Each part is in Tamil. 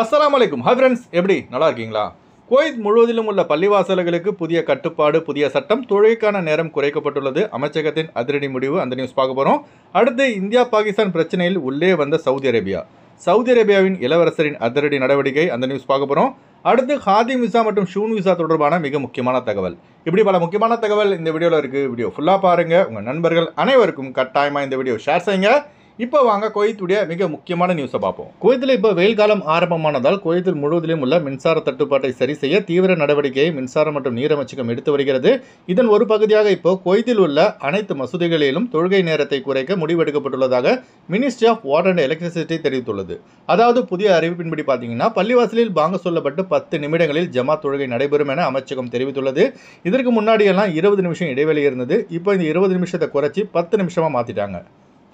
அஸ்ஸலாமு அலைக்கும். ஹாய் ஃப்ரெண்ட்ஸ், எப்படி நல்லா இருக்கீங்களா? குவைத் முழுவதிலும் உள்ள பள்ளிவாசல்களுக்கு புதிய கட்டுப்பாடு, புதிய சட்டம், தொழுகைக்கான நேரம் குறைக்கப்பட்டுள்ளது. அமைச்சகத்தின் அதிரடி முடிவு. அந்த நியூஸ் பார்க்க போகிறோம். அடுத்து இந்தியா பாகிஸ்தான் பிரச்சனையில் உள்ளே வந்த சவுதி அரேபியா. சவுதி அரேபியாவின் இளவரசரின் அதிரடி நடவடிக்கை. அந்த நியூஸ் பார்க்க போகிறோம். அடுத்து ஹாதிம் விசா மற்றும் ஷூன் விசா தொடர்பான மிக முக்கியமான தகவல். இப்படி பல முக்கியமான தகவல் இந்த வீடியோவில் இருக்குது. வீடியோ ஃபுல்லாக பாருங்கள். உங்கள் நண்பர்கள் அனைவருக்கும் கட்டாயமாக இந்த வீடியோ ஷேர் செய்யுங்க. இப்போ வாங்க குவைத்துடைய மிக முக்கியமான நியூஸை பார்ப்போம். குவைத்தில் இப்போ வெயில் காலம் ஆரம்பமானதால் குவைத்தில் முழுவதிலும் உள்ள மின்சார தட்டுப்பாட்டை சரி செய்ய தீவிர நடவடிக்கையை மின்சாரம் மற்றும் நீர் அமைச்சகம் எடுத்து வருகிறது. இதன் ஒரு பகுதியாக இப்போ குவைத்தில் உள்ள அனைத்து மசூதிகளிலும் தொழுகை நேரத்தை குறைக்க முடிவெடுக்கப்பட்டுள்ளதாக ministry of water and electricity தெரிவித்துள்ளது. அதாவது புதிய அறிவிப்பின்படி பார்த்தீங்கன்னா பள்ளிவாசலில் பாங்க சொல்லப்பட்டு 10 நிமிடங்களில் ஜமாத் தொழுகை நடைபெறும் என அமைச்சகம் தெரிவித்துள்ளது. இதற்கு முன்னாடியெல்லாம் 20 நிமிஷம் இடைவெளி இருந்தது. இப்போ இந்த 20 நிமிஷத்தை குறைச்சி 10 நிமிஷமாக மாற்றிட்டாங்க.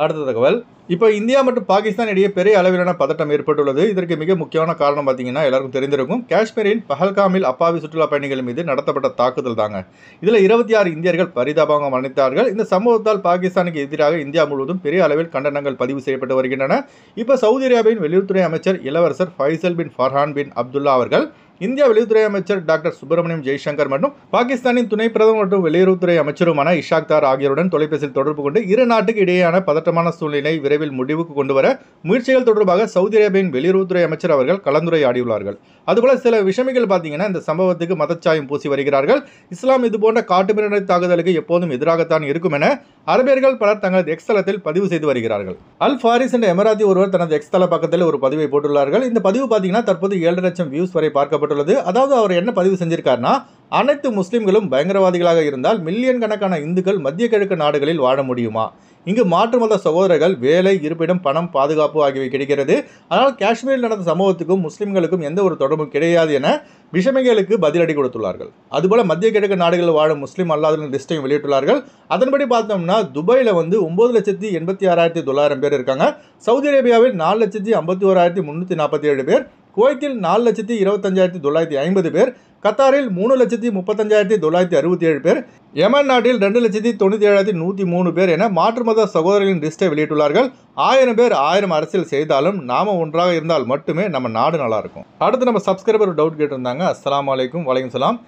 அடுத்த தகவல், இப்போ இந்தியா மற்றும் பாகிஸ்தான் இடையே பெரிய அளவிலான பதட்டம் ஏற்பட்டுள்ளது. இதற்கு மிக முக்கியமான காரணம் பார்த்தீங்கன்னா எல்லாருக்கும் தெரிந்திருக்கும், காஷ்மீரின் பஹல்காமில் அப்பாவி சுற்றுலா பயணிகள் மீது நடத்தப்பட்ட தாக்குதல் தாங்க. இதில் 26 இந்தியர்கள் பரிதாபமாக மரணித்தார்கள். இந்த சம்பவத்தால் பாகிஸ்தானுக்கு எதிராக இந்தியா முழுவதும் பெரிய அளவில் கண்டனங்கள் பதிவு செய்யப்பட்டு வருகின்றன. இப்போ சவுதி அரேபியாவின் வெளியுறவுத்துறை அமைச்சர் இளவரசர் ஃபைசல் பின் ஃபர்ஹான் பின் அப்துல்லா அவர்கள் இந்தியா வெளியுறவுத்துறை அமைச்சர் டாக்டர் சுப்பிரமணியம் ஜெய்சங்கர் மற்றும் பாகிஸ்தானின் துணை பிரதமர் மற்றும் வெளியுறவுத்துறை அமைச்சருமான இஷாக் தார் ஆகியோருடன் தொலைபேசியில் தொடர்பு கொண்டு இரு நாட்டுக்கு இடையேயான பதட்டமான சூழ்நிலை விரைவில் முடிவுக்கு கொண்டு வர முயற்சிகள் தொடர்பாக சவுதி அரேபியாவின் வெளியுறவுத்துறை அமைச்சர் அவர்கள் கலந்துரையாடியுள்ளார்கள். அதுபோல சில விஷமிகள் பார்த்தீங்கன்னா இந்த சம்பவத்துக்கு மதச்சாயம் பூசி வருகிறார்கள். இஸ்லாம் இது போன்ற காட்டுமிராண்டி தாக்குதலுக்கு எப்போதும் எதிராகத்தான் இருக்கும் என அரபியர்கள் பலர் தங்களது எக்ஸ் தளத்தில் பதிவு செய்து வருகிறார்கள். அல் ஃபாரிஸ் என்ற எமராத்தி ஒருவர் தனது எக்ஸ் தள பக்கத்தில் ஒரு பதிவை போட்டுள்ளார்கள். இந்த பதிவு பார்த்தீங்கன்னா தற்போது 7 லட்சம் வியூஸ் வரை பார்க்கப்பட்டுள்ளது. அதாவது அவர் என்ன பதிவு செஞ்சிருக்காருன்னா, அனைத்து முஸ்லிம்களும் பயங்கரவாதிகளாக இருந்தால் மில்லியன் கணக்கான இந்துக்கள் மத்திய கிழக்கு நாடுகளில் வாழ முடியுமா? இங்கு மாற்று மத சகோதரர்கள் வேலை, இருப்பிடம், பணம், பாதுகாப்பு ஆகியவை கிடைக்கிறது. ஆனால் காஷ்மீரில் நடந்த சம்பவத்துக்கும் முஸ்லிம்களுக்கும் எந்த ஒரு தொடர்பும் கிடையாது என விஷமிகளுக்கு பதிலடி கொடுத்துள்ளார்கள். அதுபோல மத்திய கிழக்கு நாடுகளில் வாழும் முஸ்லீம் அல்லாதவர்களின் லிஸ்ட்டையும் வெளியிட்டுள்ளார்கள். அதன்படி பார்த்தோம்னா துபாயில் 9,86,900 பேர் இருக்காங்க. சவுதி அரேபியாவில் 4,51,347 பேர், குவைத்தில் 4,25,950 பேர், கத்தாரில் 3,35,967 பேர், யமன் நாட்டில் 2,97,103 பேர் என மாற்று மத சகோதரர்களின் லிஸ்ட்டை வெளியிட்டுள்ளார்கள். 1000 பேர் 1000 அரசியல் செய்தாலும் நாம ஒன்றாக இருந்தால் மட்டுமே நம்ம நாடு நல்லா இருக்கும். அடுத்து நம்ம சப்ஸ்கிரைபர் டவுட் கேட்டிருந்தாங்க. அஸ்ஸலாமு அலைக்கும். வலைக்கும் சலாம்.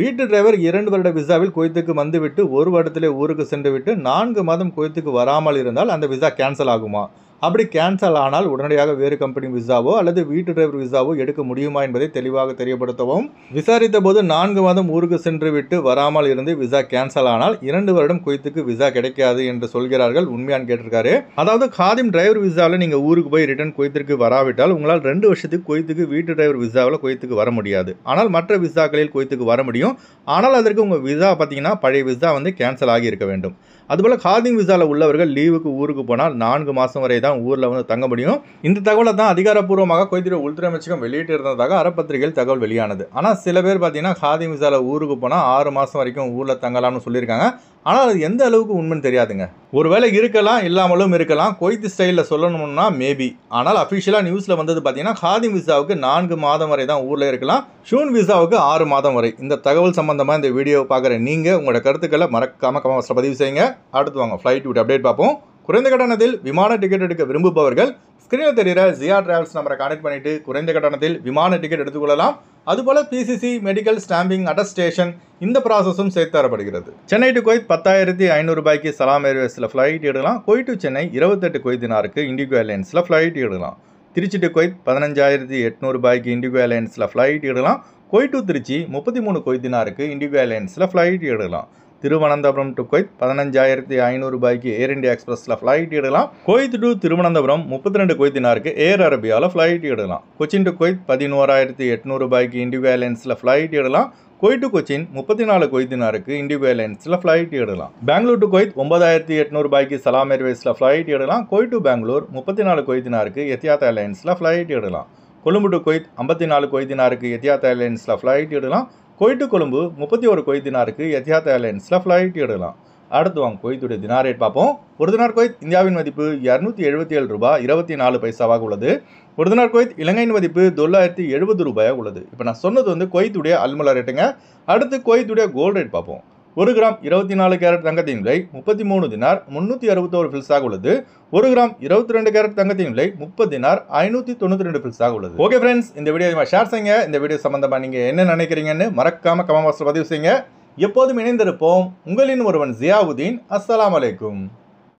வீட்டு டிரைவர் 2 வருட விசாவில் குவைத்துக்கு வந்துவிட்டு 1 வருடத்திலே ஊருக்கு சென்று விட்டு 4 மாதம் குவைத்துக்கு வராமல் இருந்தால் அந்த விசா கேன்சல் ஆகுமா? அப்படி கேன்சல் ஆனால் உடனடியாக வேறு கம்பெனி விசாவோ அல்லது வீட்டு டிரைவர் விசாவோ எடுக்க முடியுமா என்பதை தெளிவாக தெரியப்படுத்தவும். விசாரித்த போது 4 மாதம் ஊருக்கு சென்று விட்டு வராமல் இருந்து விசா கேன்சல் ஆனால் 2 வருடம் குவைத்துக்கு விசா கிடைக்காது என்று சொல்கிறார்கள். உண்மையான்னு கேட்டிருக்காரு. அதாவது ஹாதிம் டிரைவர் விசாவில் நீங்கள் ஊருக்கு போய் ரிட்டர்ன் குவைத்திற்கு வராவிட்டால் உங்களால் 2 வருஷத்துக்கு குவைத்துக்கு வீட்டு டிரைவர் விசாவில் குவைத்துக்கு வர முடியாது. ஆனால் மற்ற விசாக்களில் குவைத்துக்கு வர முடியும். ஆனால் அதற்கு உங்கள் விசா பார்த்தீங்கன்னா பழைய விசா கேன்சல் ஆகி இருக்க வேண்டும். அதுபோல் ஹாதிம் விசாவில் உள்ளவர்கள் லீவுக்கு ஊருக்கு போனால் 4 மாதம் வரை தான் ஊரில் தங்க முடியும். இந்த தகவலை தான் அதிகாரப்பூர்வமாக குவைத்துடைய உள்துறை அமைச்சகம் வெளியிட்டு இருந்ததாக அரபத்திரிகையில் தகவல் வெளியானது. ஆனால் சில பேர் பார்த்தீங்கன்னா ஹாதிம் விசாவில் ஊருக்கு போனால் 6 மாதம் வரைக்கும் ஊரில் தங்கலாம்னு சொல்லியிருக்காங்க. ஆனால் அது எந்த அளவுக்கு உண்மைன்னு தெரியாதுங்க. ஒருவேளை இருக்கலாம், இல்லாமலும் இருக்கலாம். குவைத் ஸ்டைலில் சொல்லணும்னா மேபி. ஆனால் அஃபிஷியலாக நியூஸில் வந்தது பார்த்தீங்கன்னா ஹாதிம் விசாவுக்கு 4 மாதம் வரை தான் ஊரில் இருக்கலாம், ஷூன் விசாவுக்கு 6 மாதம் வரை. இந்த தகவல் சம்பந்தமாக இந்த வீடியோ பார்க்குற நீங்கள் உங்களோட கருத்துக்களை மறக்காமல் கமெண்ட்ஸில் பதிவு செய்யுங்க. அடுத்து வாங்க ஃப்ளைட் விட்டு அப்டேட் பார்ப்போம். குறைந்த கட்டணத்தில் விமான டிக்கெட் எடுக்க விரும்புபவர்கள் ஸ்கிரீனில் தெரிகிற ஜியா டிராவல்ஸ் நம்பரை கனெக்ட் பண்ணிவிட்டு குறைந்த கட்டணத்தில் விமான டிக்கெட் எடுத்துக்கொள்ளலாம். அதுபோல் பிசிசி, மெடிக்கல், ஸ்டாம்பிங், அட்டஸ்டேஷன் இந்த ப்ராசஸும் சேர்த்து தரப்படுகிறது. சென்னை டு குவைத் 10,500 ரூபாய்க்கு சலாம் ஏர்வேஸில் ஃப்ளைட் எடுக்கலாம். குவைத் டு சென்னை 28 குவைத் தினாருக்கு இண்டிகோ ஏர்லைன்ஸில் ஃப்ளைட் எடுக்கலாம். திருச்சி டு குவைத் 15,800 ரூபாய்க்கு இண்டிகோ ஏர்லைன்ஸில் ஃப்ளைட் எடுக்கலாம். குவைத் டு திருச்சி 33 குவைத் தினாருக்கு இண்டிகோ ஏர்லைன்ஸில் ஃப்ளைட் எடுக்கலாம். திருவனந்தபுரம் டு குவைத் 15,500 ரூபாய்க்கு ஏர் இந்தியா எக்ஸ்பிரஸில் ஃப்ளைட் எடுக்கலாம். குவைத் டு திருவனந்தபுரம் 32 குவைத் தினாருக்கு ஏர் அரபியாவில் ஃப்ளைட் எடுக்கலாம். கொச்சின் டு குவைத் 11,800 ரூபாய்க்கு இண்டிகோ ஏர்லைன்ஸில் ஃப்ளைட் எடுக்கலாம். குவைத் டு கொச்சின் 34 குவைத் தினாருக்கு இண்டிகோ ஏர்லைன்ஸில் ஃப்ளைட் எடுக்கலாம். பெங்களூர் டு குவைத் 9,800 ரூபாய்க்கு சலாம் ஏர்வேஸில் ஃப்ளைட் எடுக்கலாம். குவைத் டு பெங்களூர் 34 குவைத் தினாருக்கு எத்தியாத் ஏர்லைன்ஸில் ஃப்ளைட் எடுக்கலாம். கொழும்பு டு குவைத் 54 குவைத் தினாருக்கு எத்தியாத் ஏர்லைன்ஸில் ஃப்ளைட் எடுக்கலாம். குவைத் டு கொழும்பு 31 குவைத் தினாருக்கு எத்தியாத் ஏர்லைன்ஸில் ஃப்ளைட் எடுக்கலாம். அடுத்து வாங்க குவைத்துடைய தினார் ரேட் பார்ப்போம். ஒரு தினார் குவைத் இந்தியாவின் மதிப்பு 277 ரூபாய் 24 பைசாவாக உள்ளது. ஒரு தினார் குவைத் இலங்கையின் மதிப்பு $970 ரூபாயாக உள்ளது. இப்போ நான் சொன்னது குவைத்துடைய அல்முலா ரேட்டுங்க. அடுத்து குவைத்துடைய கோல்டு ரேட் பார்ப்போம். 1 கிராம் 24 கேரட் தங்கத்தின் விலை 33 தினார் 361 ஃபில்ஸாக உள்ளது. 1 கிராம் 22 கேரட் தங்கத்தின் விலை 30 தினார் 592 ஃபில்ஸாக உள்ளது. ஓகே ஃப்ரெண்ட்ஸ், இந்த வீடியோ ஷேர் செய்யுங்க. இந்த வீடியோ சம்பந்தமா நீங்க என்ன நினைக்கிறீங்கன்னு மறக்காம கமெண்ட் பாக்ஸ்ல பதிவு செய்யுங்க. எப்போதும் இணைந்திருப்போம். உங்களின் ஒருவன் ஜியாவுதீன். அஸ்ஸலாமு அலைக்கும்.